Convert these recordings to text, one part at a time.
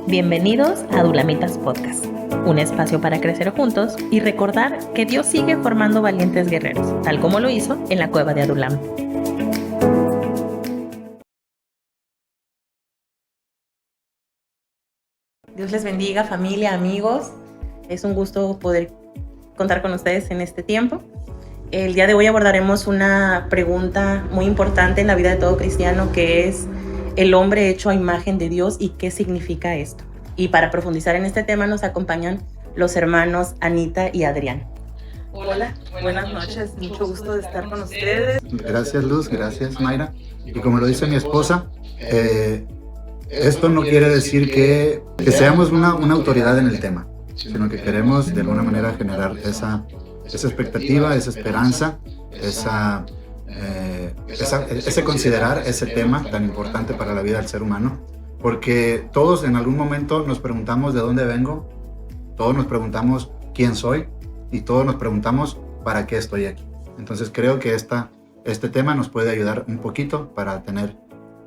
Bienvenidos a Adulamitas Podcast, un espacio para crecer juntos y recordar que Dios sigue formando valientes guerreros, tal como lo hizo en la cueva de Adulam. Dios les bendiga, familia, amigos. Es un gusto poder contar con ustedes en este tiempo. El día de hoy abordaremos una pregunta muy importante en la vida de todo cristiano, que es el hombre hecho a imagen de Dios y qué significa esto. Y para profundizar en este tema nos acompañan los hermanos Anita y Adrián. Hola, buenas noches, mucho gusto de estar con ustedes. Gracias Luz, gracias Mayra. Y como lo dice mi esposa, esto no quiere decir que seamos una autoridad en el tema, sino que queremos de alguna manera generar esa expectativa, esa esperanza, ese considerar ese tema tan importante para la vida del ser humano, porque todos en algún momento nos preguntamos de dónde vengo, todos nos preguntamos quién soy y todos nos preguntamos para qué estoy aquí. Entonces creo que este tema nos puede ayudar un poquito para tener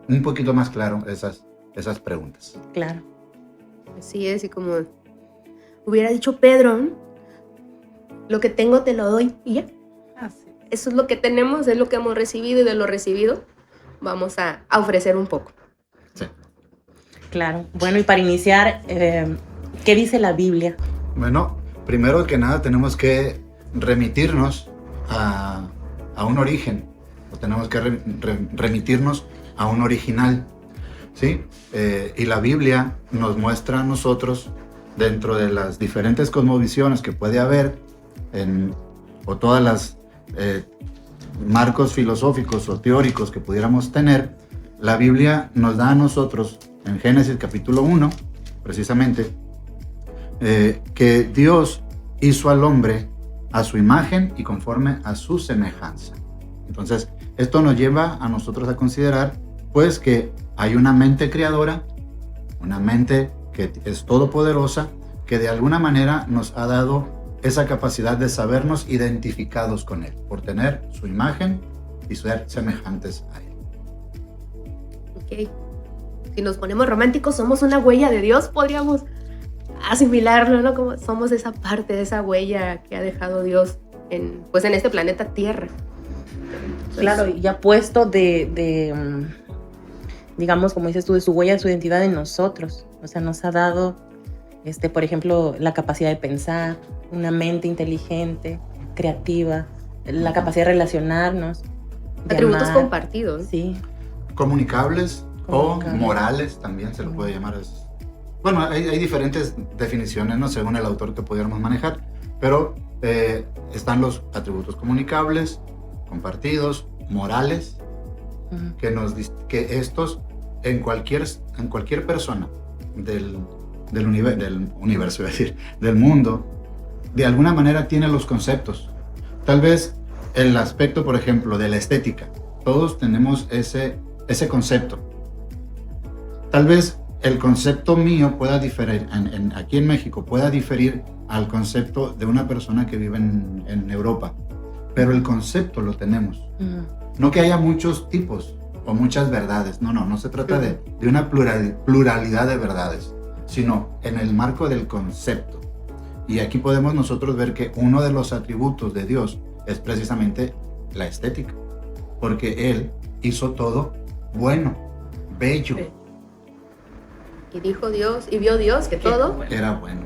un poquito más claro esas preguntas. Claro. Así es, y como hubiera dicho Pedro, lo que tengo te lo doy y ya. Eso es lo que tenemos, es lo que hemos recibido, y de lo recibido vamos a ofrecer un poco. Sí. Claro. Bueno, y para iniciar, ¿qué dice la Biblia? Bueno, primero que nada tenemos que remitirnos a un origen, o tenemos que remitirnos a un original, ¿sí? Y la Biblia nos muestra a nosotros, dentro de las diferentes cosmovisiones que puede haber, o todas las marcos filosóficos o teóricos que pudiéramos tener, la Biblia nos da a nosotros, en Génesis capítulo 1, precisamente, que Dios hizo al hombre a su imagen y conforme a su semejanza. Entonces, esto nos lleva a nosotros a considerar, pues, que hay una mente creadora, una mente que es todopoderosa, que de alguna manera nos ha dado esa capacidad de sabernos identificados con Él, por tener su imagen y ser semejantes a Él. Ok. Si nos ponemos románticos, somos una huella de Dios, podríamos asimilarlo, ¿no? Como somos esa parte de esa huella que ha dejado Dios en este planeta Tierra. Entonces, Claro, y ha puesto digamos, como dices tú, de su huella, de su identidad en nosotros. O sea, nos ha dado, por ejemplo, la capacidad de pensar, una mente inteligente, creativa, la capacidad de relacionarnos, de atributos amar. compartidos. Sí. Comunicables o morales también se lo puede llamar. Bueno, hay diferentes definiciones, ¿no? Según el autor que pudiéramos manejar, pero están los atributos comunicables, compartidos, morales, que estos en cualquier persona del universo, es decir, del mundo, de alguna manera tiene los conceptos. Tal vez el aspecto, por ejemplo, de la estética, todos tenemos ese concepto. Tal vez el concepto mío pueda diferir, aquí en México, pueda diferir al concepto de una persona que vive en Europa, pero el concepto lo tenemos. No que haya muchos tipos o muchas verdades, no se trata de una pluralidad de verdades, sino en el marco del concepto. Y aquí podemos nosotros ver que uno de los atributos de Dios es precisamente la estética, porque Él hizo todo bueno, bello. Y dijo Dios, y vio Dios que todo Era bueno.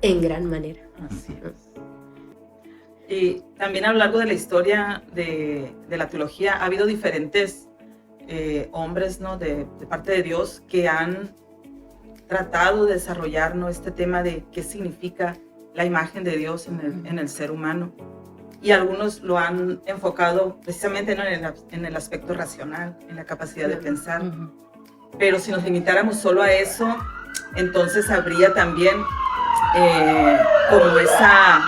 en gran manera. Así es. Y también a lo largo de la historia de la teología ha habido diferentes hombres, ¿no? de parte de Dios, que han tratado de desarrollar, ¿no? este tema de qué significa la imagen de Dios en el ser humano. Y algunos lo han enfocado precisamente, ¿no? en el aspecto racional, en la capacidad de pensar. Pero si nos limitáramos solo a eso, entonces habría también como esa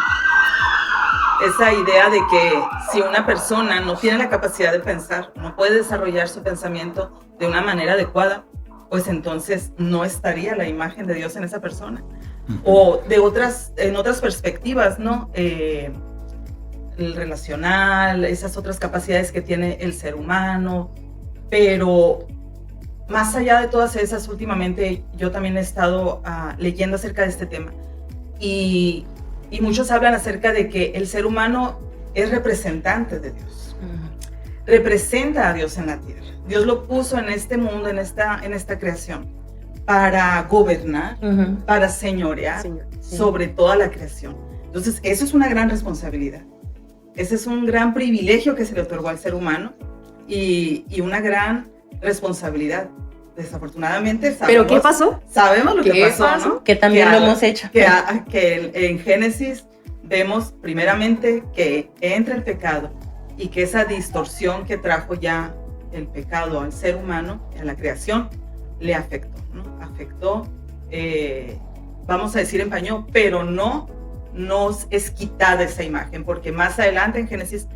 idea de que si una persona no tiene la capacidad de pensar, no puede desarrollar su pensamiento de una manera adecuada, pues entonces no estaría la imagen de Dios en esa persona. O en otras perspectivas, ¿no? El relacional, esas otras capacidades que tiene el ser humano, pero más allá de todas esas, últimamente yo también he estado leyendo acerca de este tema y muchos hablan acerca de que el ser humano es representante de Dios. Representa a Dios en la tierra. Dios lo puso en este mundo, en esta creación, para gobernar, para señorear sobre toda la creación. Entonces, eso es una gran responsabilidad. Ese es un gran privilegio que se le otorgó al ser humano y una gran responsabilidad. Desafortunadamente, sabemos, ¿pero qué pasó? Sabemos lo que pasó, ¿no? Que también lo hemos hecho. Que en Génesis vemos primeramente que entra el pecado y que esa distorsión que trajo ya el pecado al ser humano, a la creación, le afectó, ¿no? Afectó, vamos a decir empañó, pero no nos es quitada esa imagen, porque más adelante en Génesis,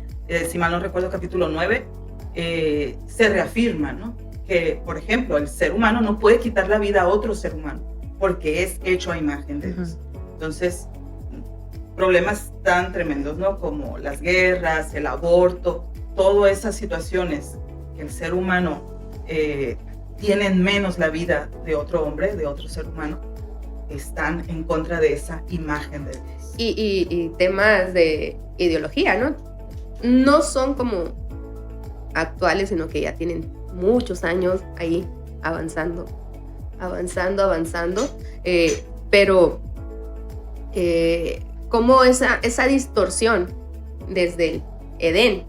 si mal no recuerdo, capítulo 9, se reafirma, ¿no? Que, por ejemplo, el ser humano no puede quitar la vida a otro ser humano, porque es hecho a imagen de Dios. Entonces, problemas tan tremendos, ¿no? Como las guerras, el aborto, todas esas situaciones que el ser humano tienen menos la vida de otro hombre, de otro ser humano, están en contra de esa imagen de Dios. Y temas de ideología, ¿no? No son como actuales, sino que ya tienen muchos años ahí avanzando, pero como esa distorsión desde el Edén,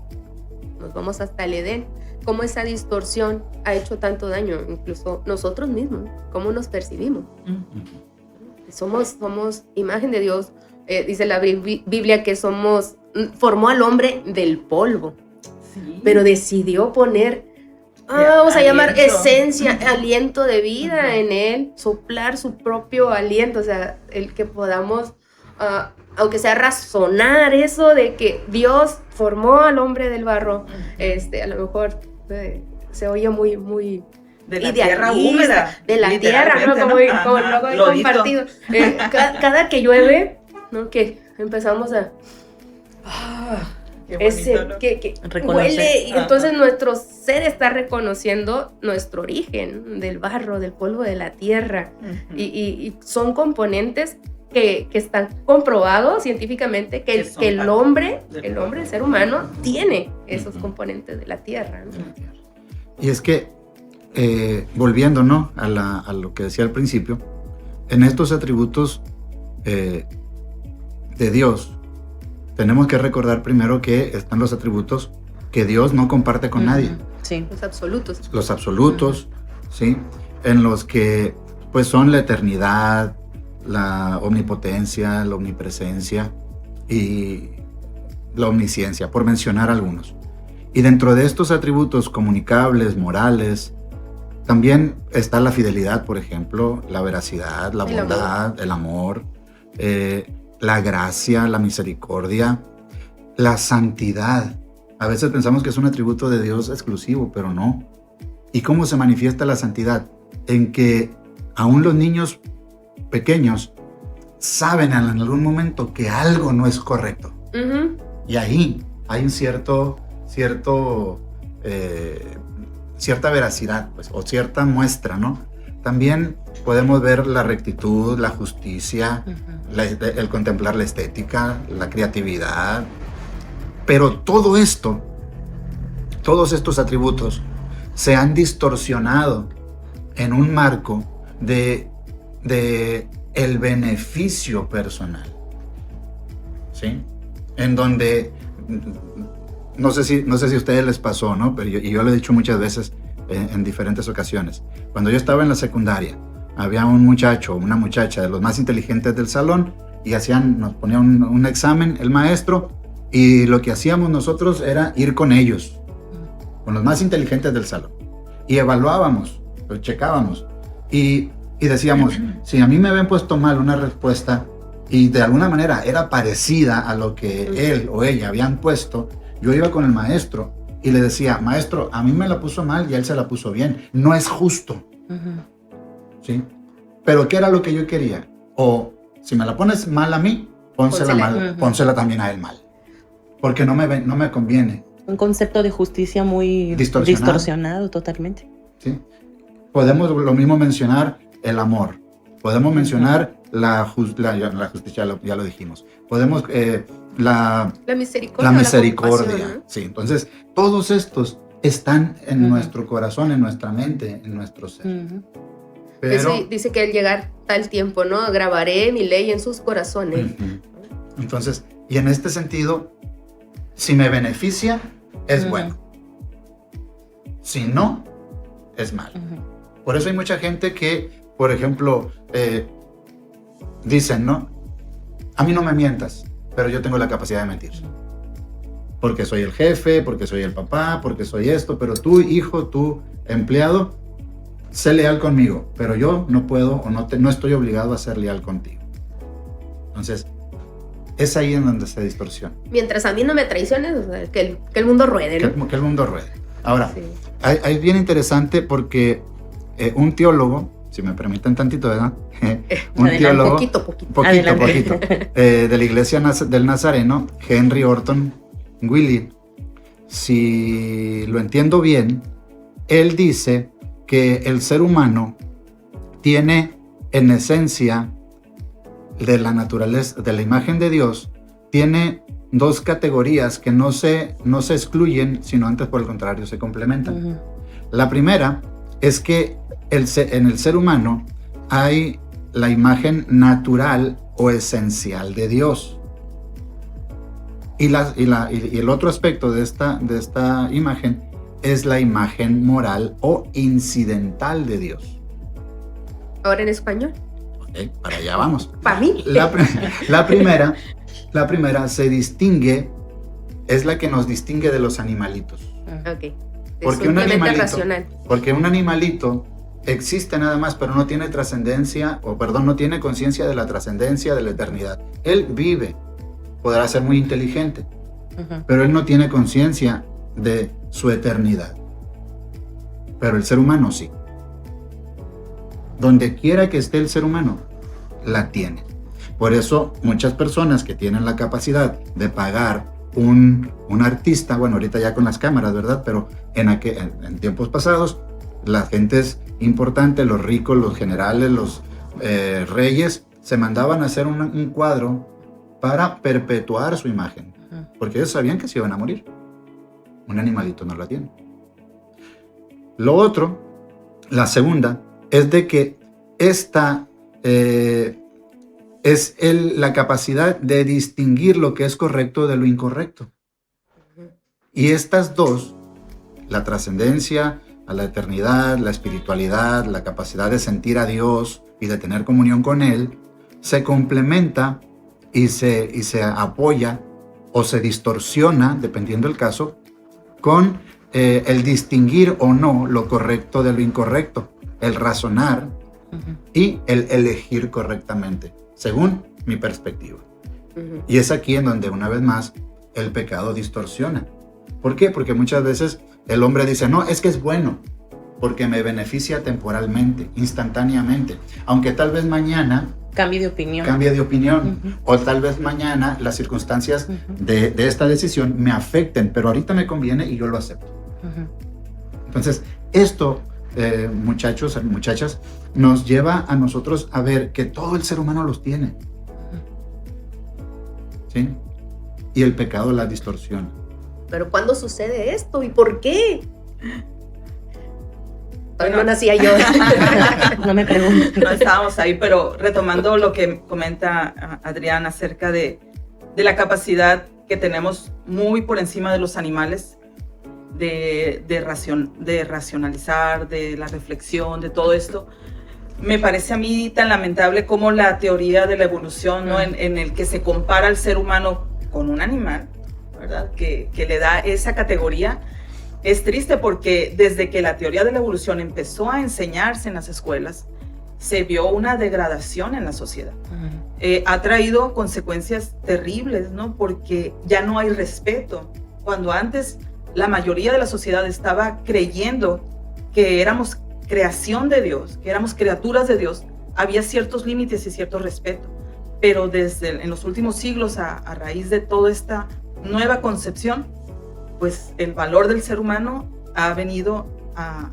nos vamos hasta el Edén, cómo esa distorsión ha hecho tanto daño, incluso nosotros mismos, cómo nos percibimos. Somos imagen de Dios. Dice la Biblia que formó al hombre del polvo, sí, pero decidió poner, vamos a llamar esencia, aliento de vida en él, soplar su propio aliento, o sea, el que podamos, aunque sea razonar eso de que Dios formó al hombre del barro, a lo mejor se oye muy de la tierra húmeda, de la tierra, ¿no? Como luego he compartido. Cada que llueve, ¿no? Que empezamos a qué bonito, ¿no? que huele, y entonces nuestro ser está reconociendo nuestro origen del barro, del polvo de la tierra, y son componentes que están comprobados científicamente que el hombre, el ser humano, tiene esos componentes de la tierra, ¿no? Y es que, volviendo, ¿no? a lo que decía al principio, en estos atributos de Dios, tenemos que recordar primero que están los atributos que Dios no comparte con nadie. Sí. Los absolutos. Los absolutos, ¿sí? En los que pues son la eternidad, la omnipotencia, la omnipresencia y la omnisciencia, por mencionar algunos. Y dentro de estos atributos comunicables, morales, también está la fidelidad, por ejemplo, la veracidad, la bondad, el amor, la gracia, la misericordia, la santidad. A veces pensamos que es un atributo de Dios exclusivo, pero no. ¿Y cómo se manifiesta la santidad? En que aún los niños pequeños saben en algún momento que algo no es correcto. Y ahí hay un cierta veracidad, pues, o cierta muestra, ¿no? También podemos ver la rectitud, la justicia, el contemplar la estética, la creatividad. Pero todo esto, todos estos atributos se han distorsionado en un marco de el beneficio personal, ¿sí? En donde, no sé si a ustedes les pasó, ¿no? Pero yo lo he dicho muchas veces en diferentes ocasiones. Cuando yo estaba en la secundaria, había un muchacho o una muchacha de los más inteligentes del salón y nos ponía un examen el maestro, y lo que hacíamos nosotros era ir con ellos, con los más inteligentes del salón, y evaluábamos, lo checábamos y decíamos, si a mí me habían puesto mal una respuesta y de alguna manera era parecida a lo que él o ella habían puesto, yo iba con el maestro y le decía, maestro, a mí me la puso mal y a él se la puso bien, no es justo. ¿Sí? Pero ¿qué era lo que yo quería? O si me la pones mal a mí, pónsela mal, pónsela también a él mal, porque no me conviene. Un concepto de justicia muy distorsionado totalmente. ¿Sí? podemos lo mismo mencionar el amor, podemos mencionar la justicia, ya lo dijimos, podemos la misericordia. La misericordia, La compasión, ¿no? sí. Entonces, todos estos están en nuestro corazón, en nuestra mente, en nuestro ser. Pero, Dice que al llegar tal tiempo, ¿no? Grabaré mi ley en sus corazones. Entonces, y en este sentido, si me beneficia, es bueno. Si no, es malo. Por eso hay mucha gente que, por ejemplo, dicen, ¿no? A mí no me mientas, pero yo tengo la capacidad de mentir. Porque soy el jefe, porque soy el papá, porque soy esto, pero tú, hijo, tú, empleado, sé leal conmigo, pero yo no puedo o no estoy obligado a ser leal contigo. Entonces, es ahí en donde se distorsiona. Mientras a mí no me traiciones, o sea, que el mundo ruede, ¿no? Que el mundo ruede. Ahora, Sí. es bien interesante porque un teólogo, si me permiten tantito, ¿verdad? Un Adelante. teólogo, Poquito. Adelante. de la iglesia del Nazareno, Henry Orton Willie, si lo entiendo bien, él dice que el ser humano tiene en esencia de la naturaleza, de la imagen de Dios, tiene dos categorías que no se excluyen, sino antes por el contrario se complementan. La primera es que en el ser humano hay la imagen natural o esencial de Dios. Y el otro aspecto de esta imagen es la imagen moral o incidental de Dios. Ahora en español. Ok, para allá vamos. Para mí. La primera se distingue, es la que nos distingue de los animalitos. Ok. Es Porque un simplemente animalito, racional. porque un animalito existe nada más, pero no tiene trascendencia, no tiene conciencia de la trascendencia de la eternidad. Él vive, podrá ser muy inteligente, pero él no tiene conciencia de su eternidad. Pero el ser humano sí. Donde quiera que esté el ser humano, la tiene. Por eso muchas personas que tienen la capacidad de pagar un artista, bueno, ahorita ya con las cámaras, ¿verdad? Pero en tiempos pasados, la gente es importante, los ricos, los generales, los reyes, se mandaban a hacer un cuadro para perpetuar su imagen, porque ellos sabían que se iban a morir. Un animalito no la tiene. Lo otro, la segunda, es de que esta es la capacidad de distinguir lo que es correcto de lo incorrecto. Y estas dos, la trascendencia a la eternidad, la espiritualidad, la capacidad de sentir a Dios y de tener comunión con Él, se complementa y se apoya o se distorsiona, dependiendo del caso, con el distinguir o no lo correcto de lo incorrecto, el razonar y el elegir correctamente, según mi perspectiva. Y es aquí en donde, una vez más, el pecado distorsiona. ¿Por qué? Porque muchas veces el hombre dice, no, es que es bueno, porque me beneficia temporalmente, instantáneamente, aunque tal vez mañana Cambie de opinión. O tal vez mañana las circunstancias de esta decisión me afecten, pero ahorita me conviene y yo lo acepto. Entonces, esto, muchachos, muchachas, nos lleva a nosotros a ver que todo el ser humano los tiene. ¿Sí? Y el pecado la distorsiona. Pero ¿cuándo sucede esto? ¿Y por qué? Bueno, no nacía yo. No me pregunten. No estábamos ahí, pero retomando lo que comenta Adrián acerca de la capacidad que tenemos muy por encima de los animales de racionalizar, de la reflexión, de todo esto. Me parece a mí tan lamentable como la teoría de la evolución, ¿no? En el que se compara al ser humano con un animal, ¿verdad? Que le da esa categoría. Es triste porque desde que la teoría de la evolución empezó a enseñarse en las escuelas, se vio una degradación en la sociedad. Ha traído consecuencias terribles, ¿no? Porque ya no hay respeto. Cuando antes la mayoría de la sociedad estaba creyendo que éramos creación de Dios, que éramos criaturas de Dios, había ciertos límites y cierto respeto. Pero en los últimos siglos, a raíz de toda esta nueva concepción, pues el valor del ser humano ha venido a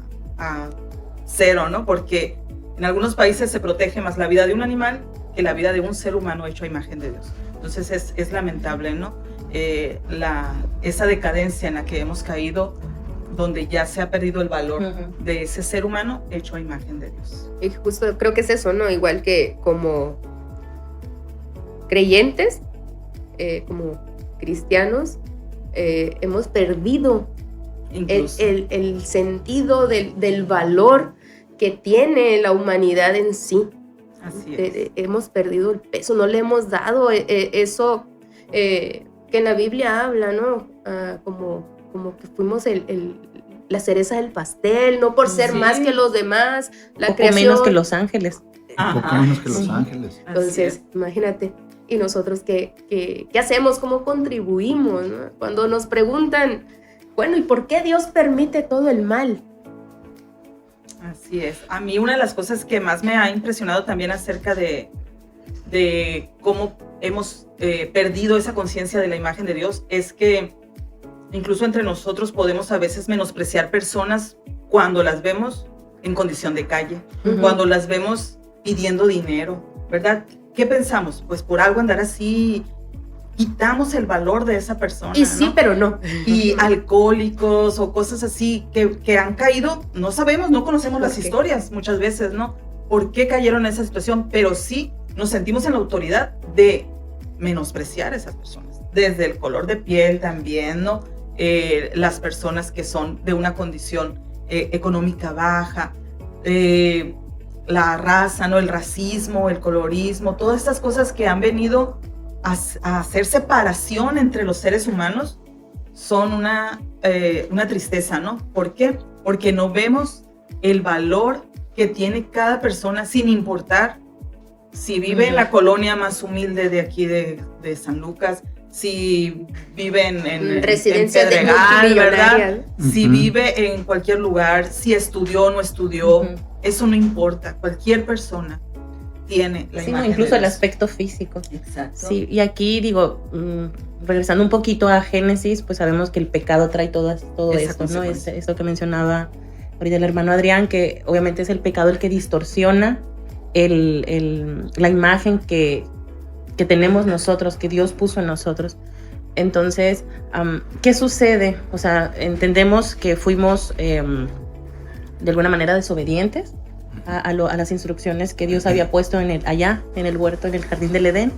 0, ¿no? Porque en algunos países se protege más la vida de un animal que la vida de un ser humano hecho a imagen de Dios. Entonces es lamentable, ¿no? Esa decadencia en la que hemos caído, donde ya se ha perdido el valor de ese ser humano hecho a imagen de Dios. Y justo creo que es eso, ¿no? Igual que como creyentes, como cristianos, hemos perdido el sentido del valor que tiene la humanidad en sí. Así es. Hemos perdido el peso, no le hemos dado eso que en la Biblia habla, ¿no? Como que fuimos la cereza del pastel, no por ser más que los demás, la poco creación. menos que los ángeles. Un poco menos que los ángeles. Entonces, imagínate, ¿y nosotros qué hacemos? ¿Cómo contribuimos, ¿no? Cuando nos preguntan, bueno, ¿y por qué Dios permite todo el mal? Así es. A mí una de las cosas que más me ha impresionado también acerca de cómo hemos perdido esa conciencia de la imagen de Dios es que incluso entre nosotros podemos a veces menospreciar personas cuando las vemos en condición de calle, cuando las vemos pidiendo dinero, ¿verdad? ¿Qué pensamos? Pues por algo andar así, quitamos el valor de esa persona. Y sí, ¿no? Pero no. Y alcohólicos o cosas así que han caído, no sabemos, no conocemos las historias muchas veces, ¿no? ¿Por qué cayeron en esa situación? Pero sí nos sentimos en la autoridad de menospreciar a esas personas. Desde el color de piel también, ¿no? Las personas que son de una condición económica baja, la raza, ¿no? El racismo, el colorismo, todas estas cosas que han venido a hacer separación entre los seres humanos son una tristeza, ¿no? ¿Por qué? Porque no vemos el valor que tiene cada persona sin importar si vive en la colonia más humilde de aquí de San Lucas, si vive en Pedregal, ¿verdad? Si vive en cualquier lugar, si estudió o no estudió, eso no importa. Cualquier persona tiene la imagen incluso de el Dios. Aspecto físico. Exacto. Sí, y aquí digo, regresando un poquito a Génesis, pues sabemos que el pecado trae todo esto, ¿no? Eso que mencionaba ahorita el hermano Adrián, que obviamente es el pecado el que distorsiona la imagen que tenemos nosotros, que Dios puso en nosotros. Entonces, ¿qué sucede? O sea, entendemos que fuimos de alguna manera desobedientes a las instrucciones que Dios había puesto allá en el huerto, en el jardín del Edén,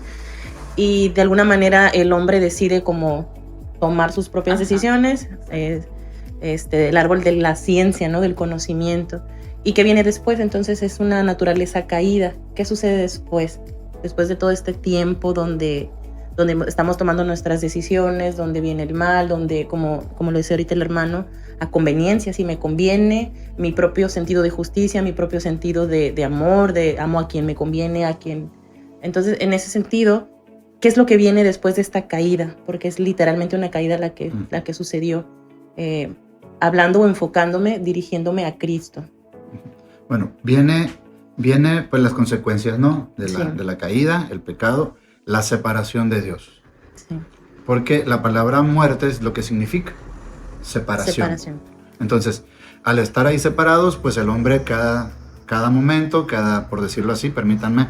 y de alguna manera el hombre decide como tomar sus propias decisiones, el árbol de la ciencia, ¿no? Del conocimiento. ¿Y qué viene después? Entonces es una naturaleza caída. ¿Qué sucede después? Después de todo este tiempo donde estamos tomando nuestras decisiones, donde viene el mal, donde, como lo decía ahorita el hermano, a conveniencia, si me conviene, mi propio sentido de justicia, mi propio sentido de amor, de amo a quien me conviene, a quien... Entonces, en ese sentido, ¿qué es lo que viene después de esta caída? Porque es literalmente una caída la que sucedió, hablando o enfocándome, dirigiéndome a Cristo. Bueno, viene pues las consecuencias, ¿no? De la caída, el pecado, la separación de Dios. Sí. Porque la palabra muerte es lo que significa separación. Entonces, al estar ahí separados, pues el hombre cada momento, por decirlo así, permítanme,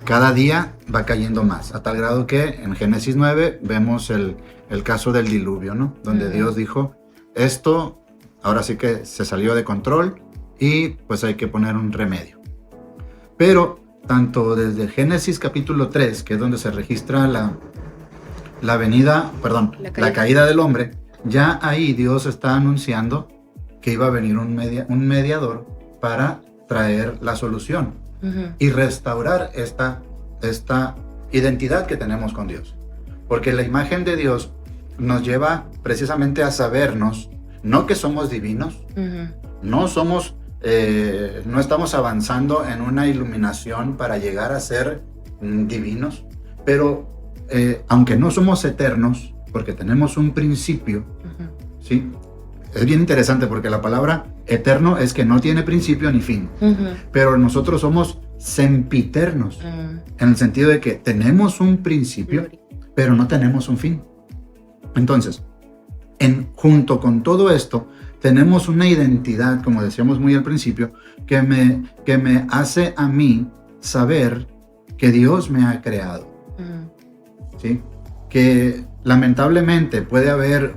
cada día va cayendo más, a tal grado que en Génesis 9 vemos el caso del diluvio, ¿no? Donde Dios dijo, esto ahora sí que se salió de control y pues hay que poner un remedio. Pero tanto desde Génesis capítulo 3, que es donde se registra la caída del hombre, ya ahí Dios está anunciando que iba a venir un mediador para traer la solución y restaurar esta identidad que tenemos con Dios. Porque la imagen de Dios nos lleva precisamente a sabernos, no que somos divinos, no estamos avanzando en una iluminación para llegar a ser divinos, pero aunque no somos eternos, porque tenemos un principio, ¿sí? Es bien interesante porque la palabra eterno es que no tiene principio ni fin, pero nosotros somos sempiternos, en el sentido de que tenemos un principio, pero no tenemos un fin. Entonces, junto con todo esto, tenemos una identidad, como decíamos muy al principio, que me hace a mí saber que Dios me ha creado. ¿Sí? Que lamentablemente puede haber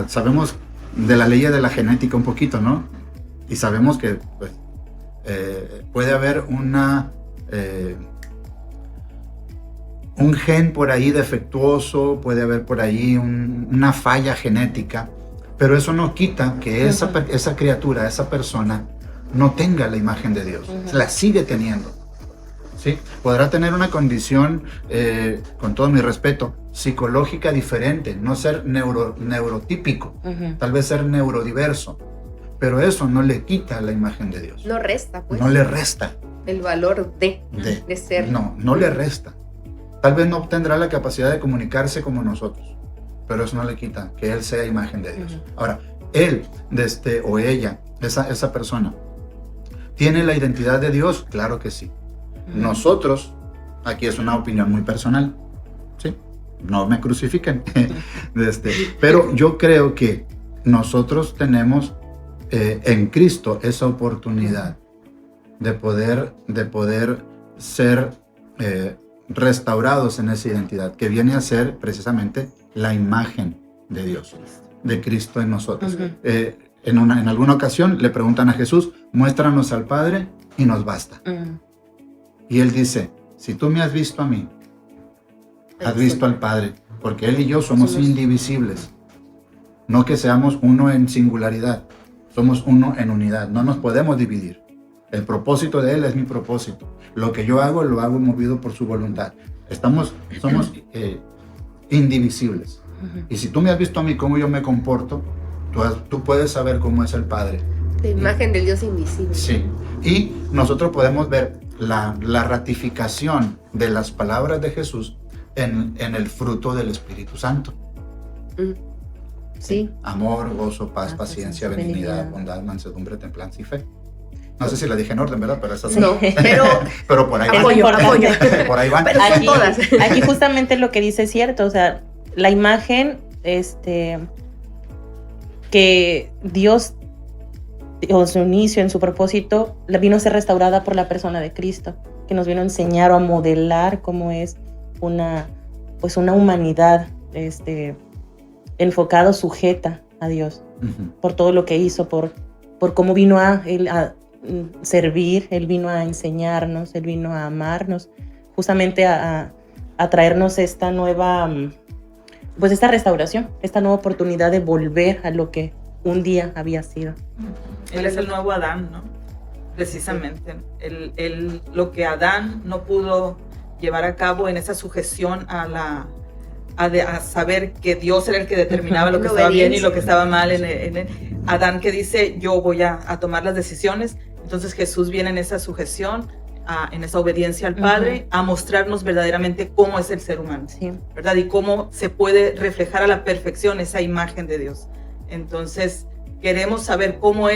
sabemos de la ley de la genética un poquito, ¿no? Y sabemos que pues, puede haber un gen por ahí defectuoso, puede haber por ahí una falla genética, pero eso no quita que esa criatura, esa persona, no tenga la imagen de Dios, la sigue teniendo. ¿Sí? Podrá tener una condición, con todo mi respeto, psicológica diferente, no ser neurotípico, tal vez ser neurodiverso, pero eso no le quita la imagen de Dios. No resta, pues. No le resta. El valor de ser. No le resta. Tal vez no tendrá la capacidad de comunicarse como nosotros, pero eso no le quita que él sea imagen de Dios. Ahora, él, o ella, esa persona, ¿tiene la identidad de Dios? Claro que sí. Nosotros, aquí es una opinión muy personal, ¿sí? No me crucifiquen, pero yo creo que nosotros tenemos en Cristo esa oportunidad de poder ser restaurados en esa identidad, que viene a ser precisamente la imagen de Dios, de Cristo en nosotros. En alguna ocasión le preguntan a Jesús, muéstranos al Padre y nos basta. Y él dice, si tú me has visto a mí, has visto al Padre, porque Él y yo somos indivisibles. No que seamos uno en singularidad, somos uno en unidad, no nos podemos dividir. El propósito de Él es mi propósito. Lo que yo hago, lo hago movido por su voluntad. Somos indivisibles. Y si tú me has visto a mí cómo yo me comporto, tú puedes saber cómo es el Padre. La imagen del Dios invisible. Sí. Y nosotros podemos ver la ratificación de las palabras de Jesús en el fruto del Espíritu Santo. Sí. Amor, gozo, paz, paciencia, benignidad, bondad, mansedumbre, templanza y fe. No sé si la dije en orden, ¿verdad? Pero esas son. No, pero por ahí van. Apoyo. Por ahí van. Pero son todas. Aquí justamente lo que dice es cierto, o sea, la imagen, que Dios, en su inicio, en su propósito, vino a ser restaurada por la persona de Cristo, que nos vino a enseñar o a modelar cómo es una humanidad enfocada, sujeta a Dios, por todo lo que hizo, por cómo vino a servir, Él vino a enseñarnos, Él vino a amarnos, justamente a traernos esta nueva, pues esta restauración, esta nueva oportunidad de volver a lo que un día había sido. Él es el nuevo Adán, ¿no? Precisamente. Lo que Adán no pudo llevar a cabo en esa sujeción a saber que Dios era el que determinaba lo que estaba bien y lo que estaba mal en Adán, que dice, yo voy a tomar las decisiones. Entonces Jesús viene en esa sujeción, en esa obediencia al Padre, a mostrarnos verdaderamente cómo es el ser humano, ¿verdad? Y cómo se puede reflejar a la perfección esa imagen de Dios. Entonces queremos saber cómo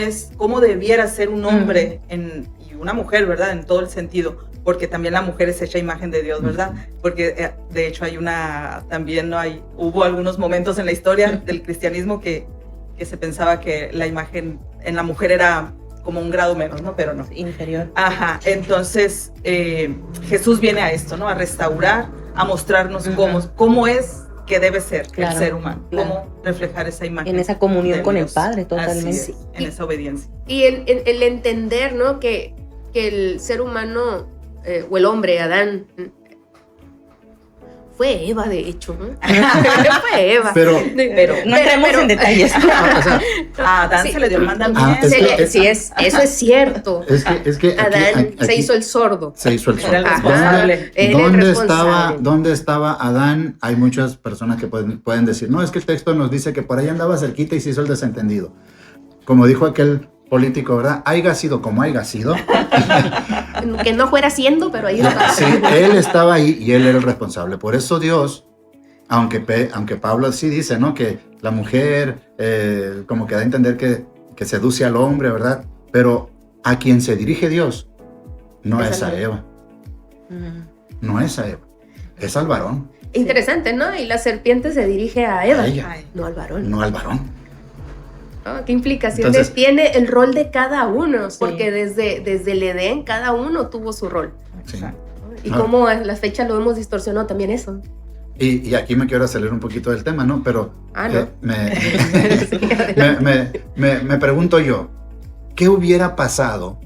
debiera ser un hombre y una mujer, ¿verdad? En todo el sentido, porque también la mujer es hecha imagen de Dios, ¿verdad? Porque de hecho hubo algunos momentos en la historia del cristianismo que se pensaba que la imagen en la mujer era como un grado menos, ¿no? Pero no. Inferior. Ajá, entonces Jesús viene a esto, ¿no? A restaurar, a mostrarnos cómo es que debe ser el ser humano, cómo reflejar esa imagen. En esa comunión con el Padre, totalmente. Así es, en esa obediencia. Y el entender, ¿no? Que el ser humano, o el hombre, Adán, fue Eva, de hecho, ¿no? Fue Eva. Pero no entremos en detalles. A Adán se le dio el mandamiento. Eso es cierto. Es que Adán se hizo el sordo. Se hizo el sordo. Era el responsable. ¿Dónde estaba Adán? Hay muchas personas que pueden decir, no, es que el texto nos dice que por ahí andaba cerquita y se hizo el desentendido. Como dijo aquel político, ¿verdad? Haiga sido como haiga sido. Que no fuera siendo, pero ahí estaba. Sí, él estaba ahí y él era el responsable. Por eso Dios, aunque Pablo sí dice, ¿no? Que la mujer como que da a entender que seduce al hombre, ¿verdad? Pero a quien se dirige Dios no es a Eva. No es a Eva, es al varón. Interesante, ¿no? Y la serpiente se dirige a Eva, a ella. no al varón. No al varón. ¿no? ¿Qué implicaciones Entonces, tiene el rol de cada uno? Sí. Porque desde el Edén cada uno tuvo su rol. sí. ¿no? Y Ah. cómo a la fecha lo hemos distorsionado también eso. Y aquí me quiero salir un poquito del tema, ¿no? Pero ¿No? Sí, adelante. me pregunto yo, ¿qué hubiera pasado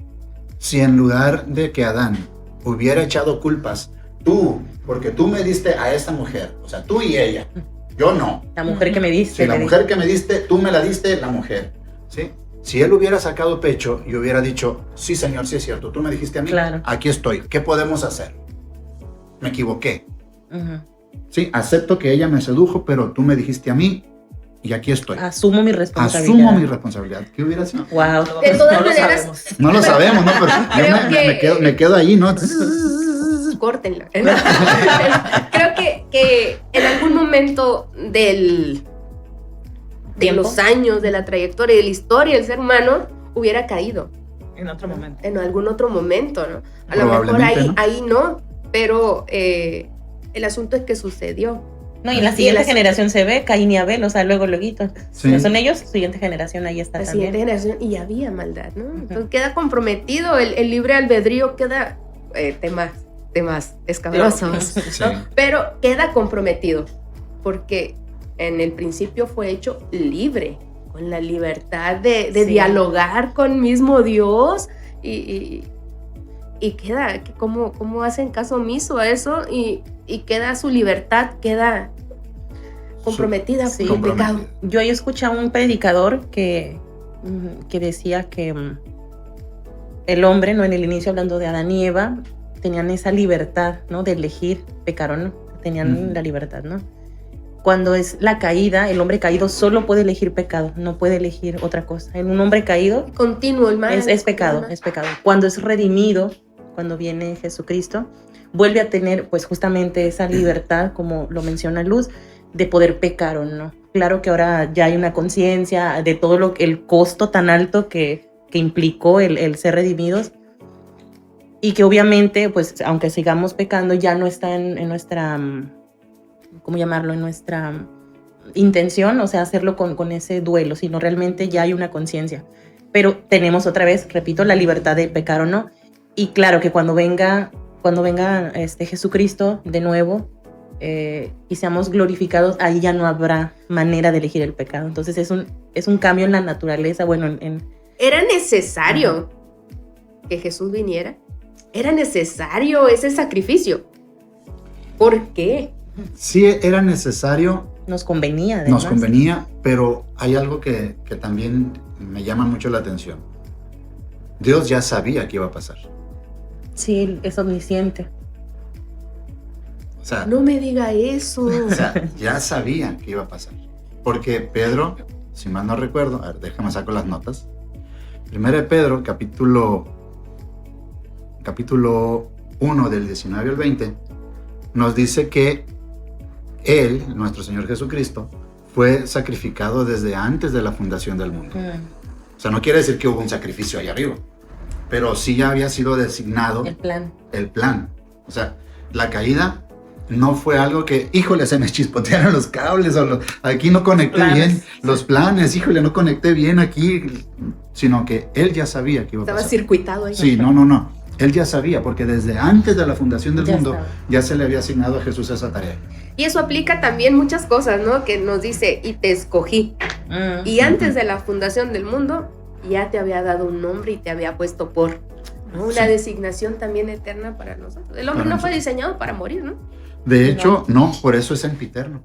si en lugar de que Adán hubiera echado culpas, tú, porque tú me diste a esa mujer, o sea, tú y ella, yo no. La mujer que me diste. Si la le mujer que me diste, tú me la diste, la mujer, ¿sí? Si él hubiera sacado pecho y hubiera dicho, sí señor, sí es cierto, tú me dijiste a mí, Claro. aquí estoy, ¿qué podemos hacer? Me equivoqué. dije. Ujú. Sí, acepto que ella me sedujo, pero tú me dijiste a mí y aquí estoy. Asumo mi responsabilidad. Asumo mi responsabilidad. ¿Qué hubiera sido? Wow. De todas No lo maneras, sabemos. No lo sabemos, ¿no? Pero Creo yo que- me quedo ahí, ¿no? córtenla. Creo que en algún momento de ¿Tiempo? los años, de la trayectoria, de la historia del ser humano, hubiera caído En otro momento. en algún otro momento, ¿no? A lo mejor Probablemente, ahí no, pero el asunto es que sucedió. No, y en la Y siguiente en la- generación se ve Caín y Abel, o sea, luego. Sí. No son ellos, siguiente generación ahí está La también. siguiente generación y había maldad, ¿no? Entonces queda comprometido el libre albedrío, queda temas escabrosos, Sí. ¿no? Pero queda comprometido porque en el principio fue hecho libre, con la libertad de Sí. dialogar con mismo Dios y queda, ¿cómo hacen caso omiso a eso? Y queda su libertad, queda comprometida Sí. con el pecado. Yo ahí escuché a un predicador que decía que el hombre, ¿no? En el inicio, hablando de Adán y Eva, tenían esa libertad, ¿no? De elegir pecar o no. Tenían la libertad, ¿no? Cuando es la caída, el hombre caído solo puede elegir pecado, no puede elegir otra cosa. En un hombre caído Continuo el mal. es pecado, es pecado. Cuando es redimido, cuando viene Jesucristo, vuelve a tener pues justamente esa libertad, como lo menciona Luz, de poder pecar o no. Claro que ahora ya hay una conciencia de todo el costo tan alto que implicó el ser redimidos, y que obviamente, pues aunque sigamos pecando, ya no está en nuestra, ¿cómo llamarlo? En nuestra intención, o sea, hacerlo con ese duelo, sino realmente ya hay una conciencia. Pero tenemos otra vez, repito, la libertad de pecar o no. Y claro que cuando venga Jesucristo de nuevo y seamos glorificados, ahí ya no habrá manera de elegir el pecado. Entonces es un cambio en la naturaleza, bueno, ¿Era necesario que Jesús viniera? ¿Era necesario ese sacrificio? ¿Por qué? Sí era necesario, nos convenía. Además. nos convenía, pero hay algo que también me llama mucho la atención. Dios ya sabía que iba a pasar. Sí, es omnisciente. O sea, No me diga eso. o sea, ya sabía que iba a pasar. Porque Pedro, si mal no recuerdo, a ver, déjame saco las notas. Primero de Pedro, capítulo 1 del 19 al 20, nos dice que Él, nuestro Señor Jesucristo, fue sacrificado desde antes de la fundación del mundo. O sea, no quiere decir que hubo un sacrificio ahí arriba, pero sí ya había sido designado El plan. el plan. O sea, la caída no fue algo que, híjole, se me chispotearon los cables, o aquí no conecté Planes. bien los planes, híjole, no conecté bien aquí, sino que él ya sabía que iba a Estaba pasar. circuitado ahí. Sí, no. Él ya sabía, porque desde antes de la fundación del Ya mundo estaba. ya se le había asignado a Jesús esa tarea. Y eso aplica también muchas cosas, ¿no? Que nos dice, y te escogí. Y antes de la fundación del mundo, ya te había dado un nombre y te había puesto por, ¿no? Una Sí. designación también eterna para nosotros. El hombre Para no fue nosotros. diseñado para morir, ¿no? De hecho, no, por eso es sempiterno.